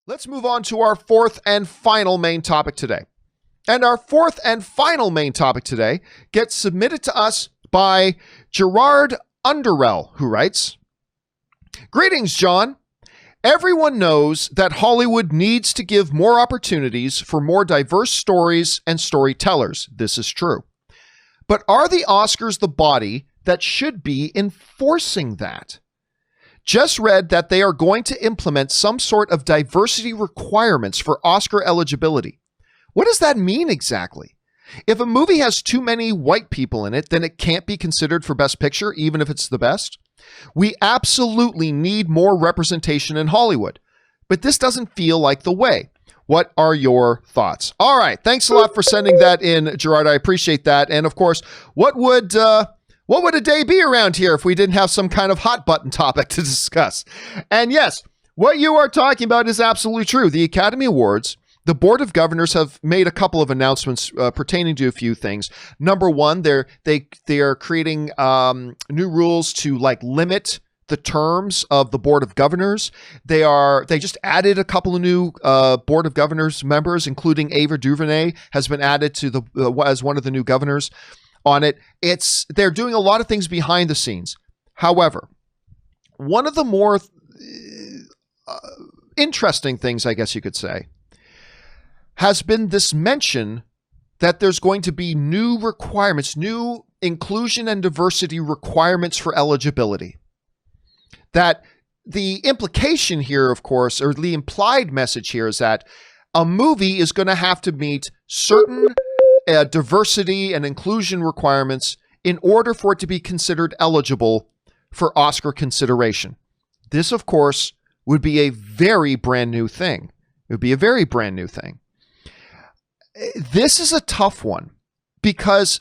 Let's move on to our fourth and final main topic today. And our fourth and final main topic today gets submitted to us by Gerard Underell, who writes, "Greetings, John. Everyone knows that Hollywood needs to give more opportunities for more diverse stories and storytellers. This is true. But are the Oscars the body that should be enforcing that? Just read that they are going to implement some sort of diversity requirements for Oscar eligibility. What does that mean exactly? If a movie has too many white people in it, then it can't be considered for Best Picture, even if it's the best? We absolutely need more representation in Hollywood, but this doesn't feel like the way. What are your thoughts?" All right. Thanks a lot for sending that in, Gerard. I appreciate that. And of course, what would a day be around here if we didn't have some kind of hot button topic to discuss? And yes, what you are talking about is absolutely true. The Academy Awards, the Board of Governors have made a couple of announcements pertaining to a few things. Number one, they are creating new rules to limit the terms of the Board of Governors. They just added a couple of new Board of Governors members, including Ava DuVernay has been added to as one of the new governors on it. They're doing a lot of things behind the scenes. However, one of the more interesting things, I guess you could say, has been this mention that there's going to be new requirements, new inclusion and diversity requirements for eligibility. That the implication here, of course, or the implied message here is that a movie is going to have to meet certain diversity and inclusion requirements in order for it to be considered eligible for Oscar consideration. This, of course, would be a very brand new thing. It would be a very brand new thing. This is a tough one because,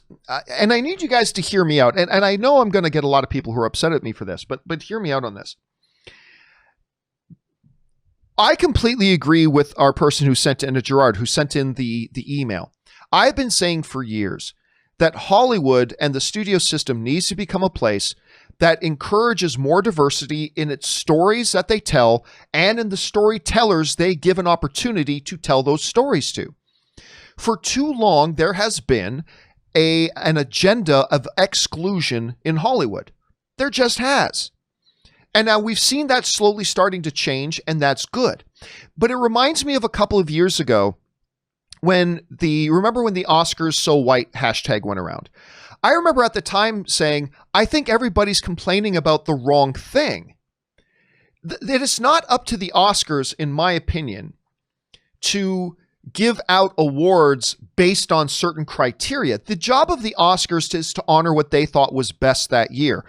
and I need you guys to hear me out, and I know I'm going to get a lot of people who are upset at me for this, but hear me out on this. I completely agree with our person who sent in, Gerard, who sent in the email. I've been saying for years that Hollywood and the studio system needs to become a place that encourages more diversity in its stories that they tell and in the storytellers they give an opportunity to tell those stories to. For too long, there has been an agenda of exclusion in Hollywood. There just has. And now we've seen that slowly starting to change, and that's good. But it reminds me of a couple of years ago remember when the Oscars So White hashtag went around? I remember at the time saying, I think everybody's complaining about the wrong thing. It is not up to the Oscars, in my opinion, to give out awards based on certain criteria. The job of the Oscars is to honor what they thought was best that year.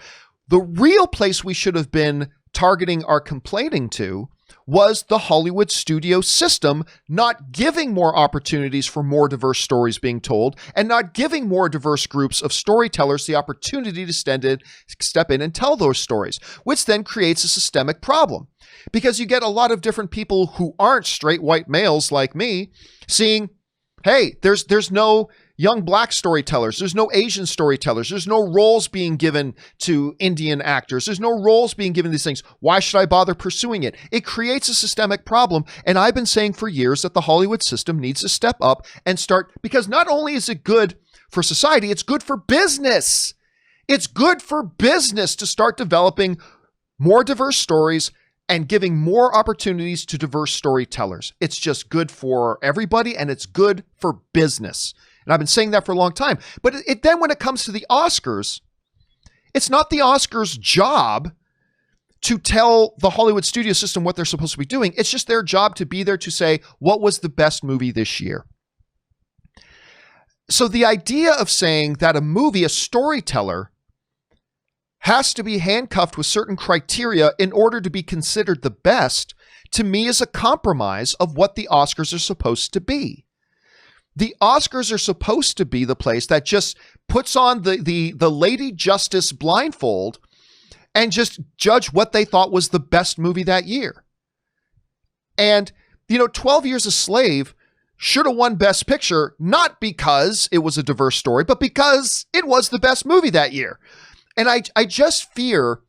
The real place we should have been targeting our complaining to was the Hollywood studio system not giving more opportunities for more diverse stories being told and not giving more diverse groups of storytellers the opportunity to step in and tell those stories, which then creates a systemic problem. Because you get a lot of different people who aren't straight white males like me seeing, hey, there's no young black storytellers, there's no Asian storytellers, there's no roles being given to Indian actors, there's no roles being given to these things. Why should I bother pursuing it? It creates a systemic problem, and I've been saying for years that the Hollywood system needs to step up and start, because not only is it good for society, it's good for business. It's good for business to start developing more diverse stories and giving more opportunities to diverse storytellers. It's just good for everybody, and it's good for business. And I've been saying that for a long time. But then when it comes to the Oscars, it's not the Oscars' job to tell the Hollywood studio system what they're supposed to be doing. It's just their job to be there to say, what was the best movie this year? So the idea of saying that a movie, a storyteller, has to be handcuffed with certain criteria in order to be considered the best, to me is a compromise of what the Oscars are supposed to be. The Oscars are supposed to be the place that just puts on the Lady Justice blindfold and just judge what they thought was the best movie that year. And, 12 Years a Slave should have won Best Picture, not because it was a diverse story, but because it was the best movie that year. And I just fear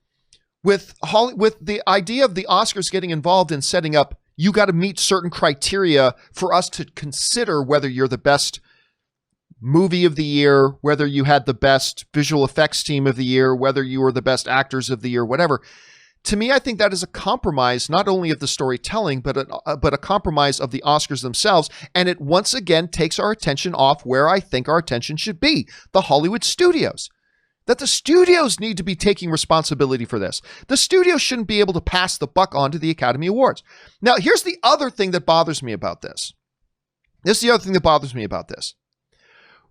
with the idea of the Oscars getting involved in setting up, you got to meet certain criteria for us to consider whether you're the best movie of the year, whether you had the best visual effects team of the year, whether you were the best actors of the year, whatever. To me, I think that is a compromise, not only of the storytelling, but a compromise of the Oscars themselves. And it once again takes our attention off where I think our attention should be, the Hollywood studios. That the studios need to be taking responsibility for this. The studios shouldn't be able to pass the buck on to the Academy Awards. Now, here's the other thing that bothers me about this.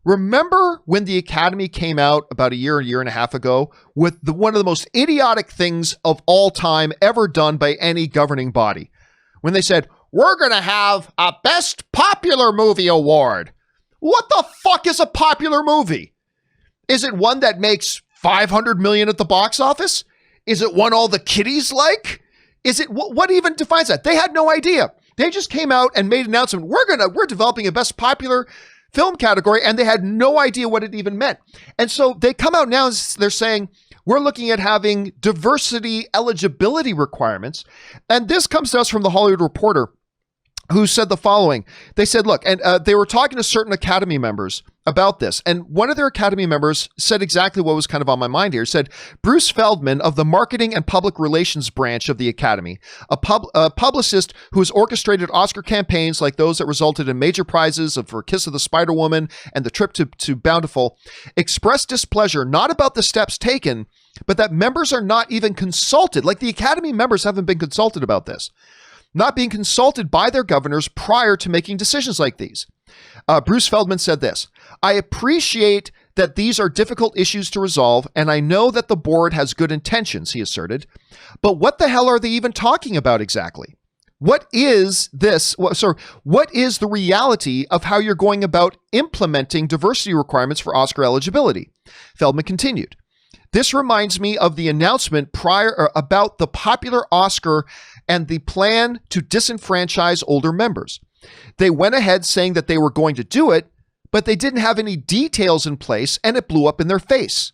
Remember when the Academy came out about a year and a half ago with one of the most idiotic things of all time ever done by any governing body? When they said, we're going to have a Best Popular Movie Award. What the fuck is a popular movie? Is it one that makes $500 million at the box office? Is it one all the kiddies like? Is it, what even defines that? They had no idea. They just came out and made an announcement. We're developing a Best Popular Film category, and they had no idea what it even meant. And so they come out now, they're saying, we're looking at having diversity eligibility requirements. And this comes to us from the Hollywood Reporter, who said the following. They said, look, and they were talking to certain Academy members about this. And one of their Academy members said exactly what was kind of on my mind here. He said, Bruce Feldman of the Marketing and Public Relations branch of the Academy, a publicist who has orchestrated Oscar campaigns like those that resulted in major prizes for Kiss of the Spider Woman and the trip to Bountiful, expressed displeasure not about the steps taken, but that members are not even consulted. Like the Academy members haven't been consulted about this. Not being consulted by their governors prior to making decisions like these. Bruce Feldman said this, I appreciate that these are difficult issues to resolve, and I know that the board has good intentions, he asserted, but what the hell are they even talking about exactly? What is this? What is the reality of how you're going about implementing diversity requirements for Oscar eligibility? Feldman continued, this reminds me of the announcement about the popular Oscar and the plan to disenfranchise older members. They went ahead saying that they were going to do it, but they didn't have any details in place and it blew up in their face.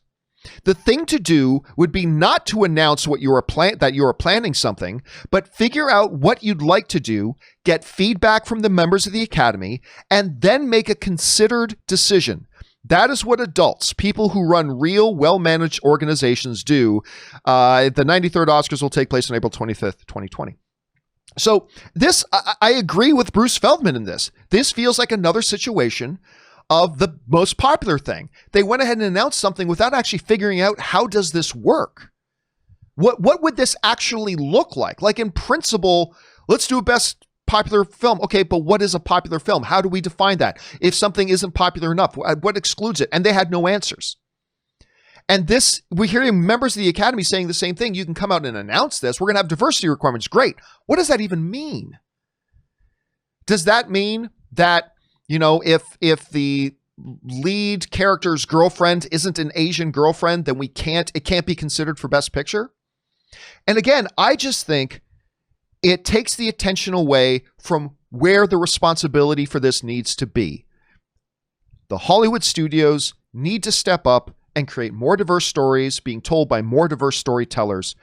The thing to do would be not to announce that you are planning something, but figure out what you'd like to do, get feedback from the members of the Academy, and then make a considered decision. That is what adults, people who run real, well-managed organizations do. The 93rd Oscars will take place on April 25th, 2020. So this, I agree with Bruce Feldman in this. This feels like another situation of the most popular thing. They went ahead and announced something without actually figuring out how does this work? What would this actually look like? Like in principle, let's do a best popular film. Okay, but what is a popular film? How do we define that? If something isn't popular enough, what excludes it? And they had no answers. And this, we're hearing members of the Academy saying the same thing. You can come out and announce this. We're going to have diversity requirements. Great. What does that even mean? Does that mean that, you know, if the lead character's girlfriend isn't an Asian girlfriend, then it can't be considered for Best Picture? And again, I just think it takes the attention away from where the responsibility for this needs to be. The Hollywood studios need to step up and create more diverse stories being told by more diverse storytellers.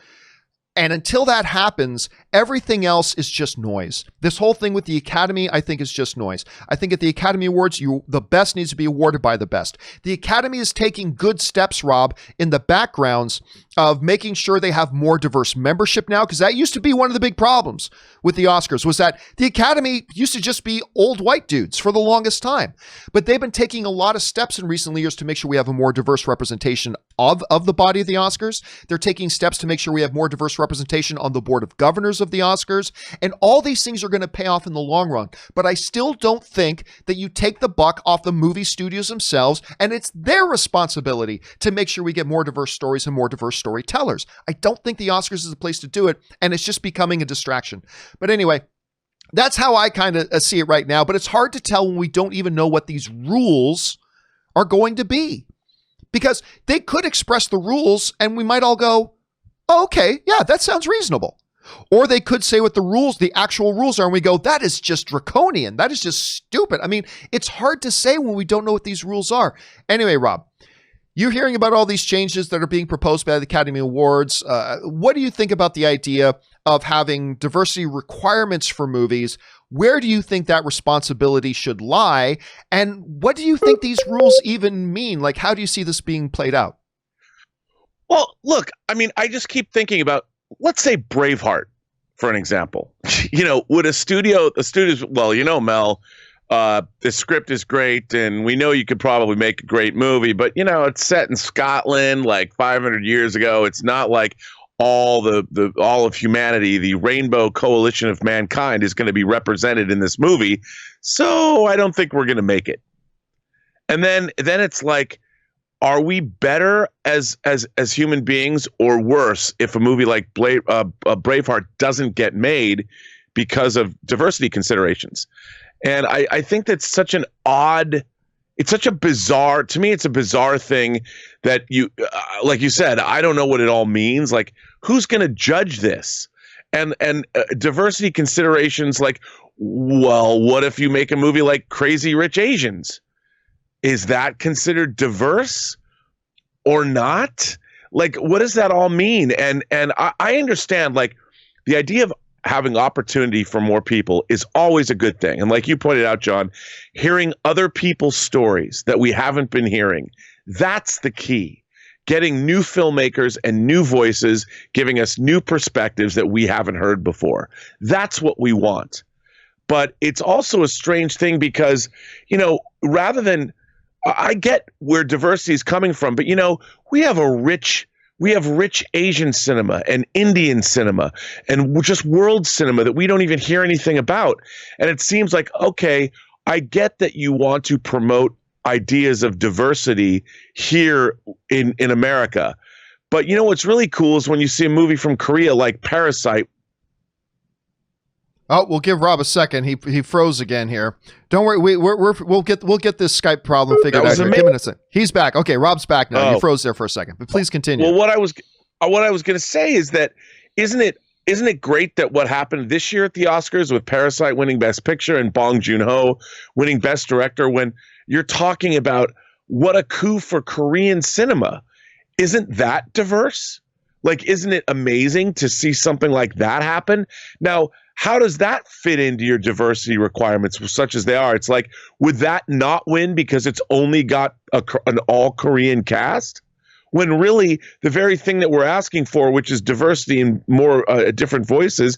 And until that happens, everything else is just noise. This whole thing with the Academy, I think, is just noise. I think at the Academy Awards, the best needs to be awarded by the best. The Academy is taking good steps, Rob, in the backgrounds of making sure they have more diverse membership now, because that used to be one of the big problems with the Oscars, was that the Academy used to just be old white dudes for the longest time. But they've been taking a lot of steps in recent years to make sure we have a more diverse representation of the body of the Oscars. They're taking steps to make sure we have more diverse representation on the board of governors of the Oscars. And all these things are going to pay off in the long run. But I still don't think that you take the buck off the movie studios themselves, and it's their responsibility to make sure we get more diverse stories and more diverse storytellers. I don't think the Oscars is the place to do it, and it's just becoming a distraction. But anyway, that's how I kind of see it right now. But it's hard to tell when we don't even know what these rules are going to be. Because they could express the rules and we might all go, oh, okay, yeah, that sounds reasonable. Or they could say what the rules, the actual rules are, and we go, that is just draconian. That is just stupid. I mean, it's hard to say when we don't know what these rules are. Anyway, Rob, you're hearing about all these changes that are being proposed by the Academy Awards. What do you think about the idea of having diversity requirements for movies, where do you think that responsibility should lie? And what do you think these rules even mean? Like, how do you see this being played out? Well, look, I mean, I just keep thinking about, let's say Braveheart, for an example. Would a studio, well, Mel, the script is great and we know you could probably make a great movie, but it's set in Scotland like 500 years ago. It's not like all of humanity, the rainbow coalition of mankind is going to be represented in this movie. So I don't think we're going to make it. And then it's like, are we better as human beings or worse if a movie like Braveheart doesn't get made because of diversity considerations? And I think that's such an odd, it's such a bizarre, to me, it's a bizarre thing that like you said, I don't know what it all means. Like, who's going to judge this? And diversity considerations like, well, what if you make a movie like Crazy Rich Asians? Is that considered diverse or not? Like, what does that all mean? And I understand, like, the idea of having opportunity for more people is always a good thing. And like you pointed out, John, hearing other people's stories that we haven't been hearing, that's the key. Getting new filmmakers and new voices, giving us new perspectives that we haven't heard before. That's what we want. But it's also a strange thing because, rather than, I get where diversity is coming from, but we have rich Asian cinema and Indian cinema and just world cinema that we don't even hear anything about. And it seems like, okay, I get that you want to promote ideas of diversity here in America. But what's really cool is when you see a movie from Korea like Parasite. Oh, we'll give Rob a second. He froze again here. Don't worry, we'll get this Skype problem figured out. Give me a second. He's back. Okay, Rob's back now. He froze there for a second, but please continue. Well, what I was going to say is that isn't it great that what happened this year at the Oscars with Parasite winning Best Picture and Bong Joon-ho winning Best Director, when you're talking about what a coup for Korean cinema? Isn't that diverse? Like, isn't it amazing to see something like that happen? Now, how does that fit into your diversity requirements, such as they are? It's like, would that not win because it's only got an all-Korean cast? When really the very thing that we're asking for, which is diversity and more different voices,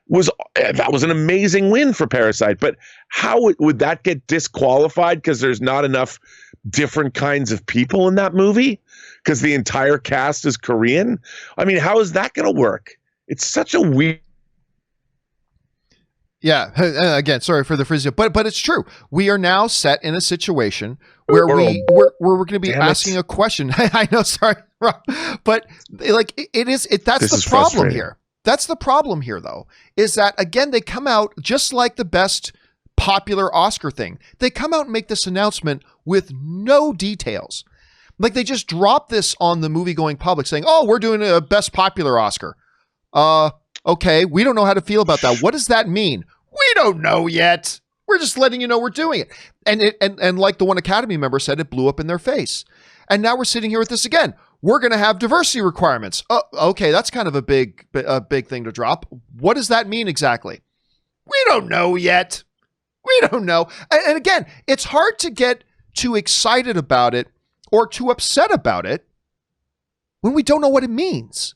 that was an amazing win for Parasite. But how would that get disqualified because there's not enough different kinds of people in that movie? Because the entire cast is Korean? I mean, how is that going to work? It's such a weird... Yeah, again, sorry for the frizzy, but it's true. We are now set in a situation where we're going to be asking a question. I know, sorry, Rob, but like that's the problem here. That's the problem here, though, is that again they come out just like the Best Popular Oscar thing. They come out and make this announcement with no details. Like they just drop this on the movie-going public, saying, "Oh, we're doing a Best Popular Oscar." Okay, we don't know how to feel about that. What does that mean? We don't know yet. We're just letting you know we're doing it. And like the one Academy member said, it blew up in their face. And now we're sitting here with this again. We're going to have diversity requirements. Okay, that's kind of a big thing to drop. What does that mean exactly? We don't know yet. We don't know. And again, it's hard to get too excited about it or too upset about it when we don't know what it means.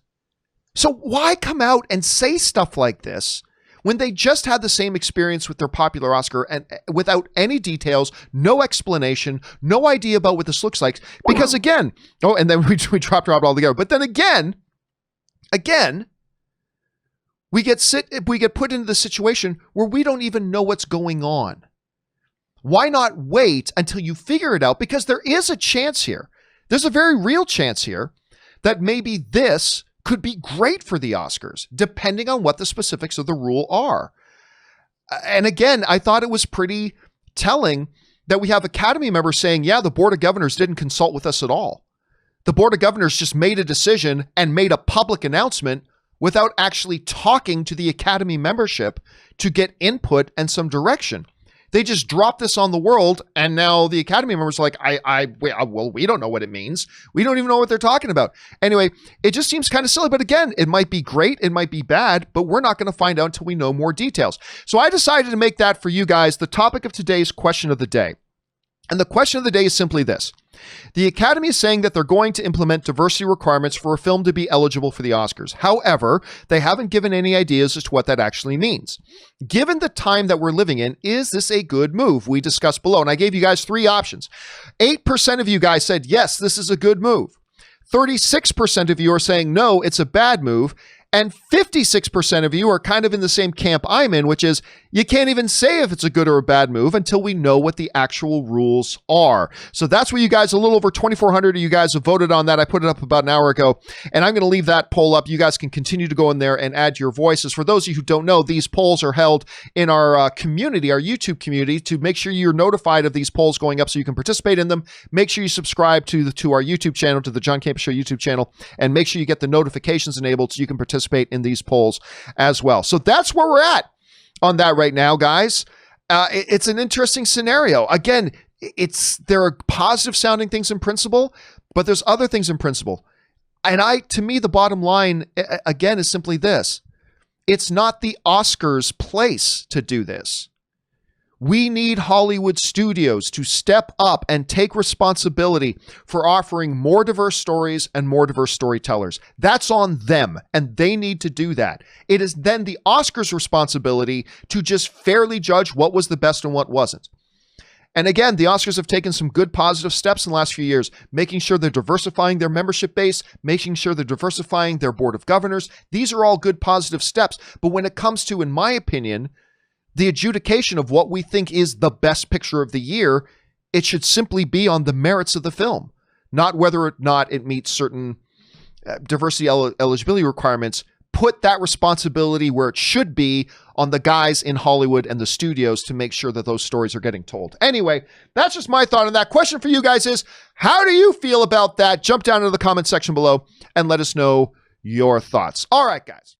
So why come out and say stuff like this when they just had the same experience with their popular Oscar and without any details, no explanation, no idea about what this looks like? Because again, and then we dropped Rob altogether. But then again, we get put into the situation where we don't even know what's going on. Why not wait until you figure it out? Because there is a chance here. There's a very real chance here that maybe this could be great for the Oscars, depending on what the specifics of the rule are. And again, I thought it was pretty telling that we have Academy members saying, yeah, the Board of Governors didn't consult with us at all. The Board of Governors just made a decision and made a public announcement without actually talking to the Academy membership to get input and some direction. They just dropped this on the world, and now the Academy members are like, well, we don't know what it means. We don't even know what they're talking about. Anyway, it just seems kind of silly, but again, it might be great, it might be bad, but we're not going to find out until we know more details. So I decided to make that for you guys the topic of today's question of the day. And the question of the day is simply this. The Academy is saying that they're going to implement diversity requirements for a film to be eligible for the Oscars. However, they haven't given any ideas as to what that actually means. Given the time that we're living in, is this a good move? We discussed below, and I gave you guys 3 options. 8% of you guys said, yes, this is a good move. 36% of you are saying, no, it's a bad move. And 56% of you are kind of in the same camp I'm in, which is you can't even say if it's a good or a bad move until we know what the actual rules are. So that's what you guys, a little over 2,400 of you guys have voted on that. I put it up about an hour ago, and I'm going to leave that poll up. You guys can continue to go in there and add your voices. For those of you who don't know, these polls are held in our community, our YouTube community, to make sure you're notified of these polls going up so you can participate in them. Make sure you subscribe to our YouTube channel, to the John Campea Show YouTube channel, and make sure you get the notifications enabled so you can participate in these polls as well. So that's where we're at on that right now, guys. It's an interesting scenario. Again, there are positive sounding things in principle, but there's other things in principle. And to me, the bottom line, again, is simply this. It's not the Oscars' place to do this. We need Hollywood studios to step up and take responsibility for offering more diverse stories and more diverse storytellers. That's on them, and they need to do that. It is then the Oscars' responsibility to just fairly judge what was the best and what wasn't. And again, the Oscars have taken some good positive steps in the last few years, making sure they're diversifying their membership base, making sure they're diversifying their board of governors. These are all good positive steps. But when it comes to, in my opinion, the adjudication of what we think is the best picture of the year, it should simply be on the merits of the film, not whether or not it meets certain diversity eligibility requirements. Put that responsibility where it should be on the guys in Hollywood and the studios to make sure that those stories are getting told. Anyway, that's just my thought on that. Question for you guys is, how do you feel about that? Jump down into the comment section below and let us know your thoughts. All right, guys.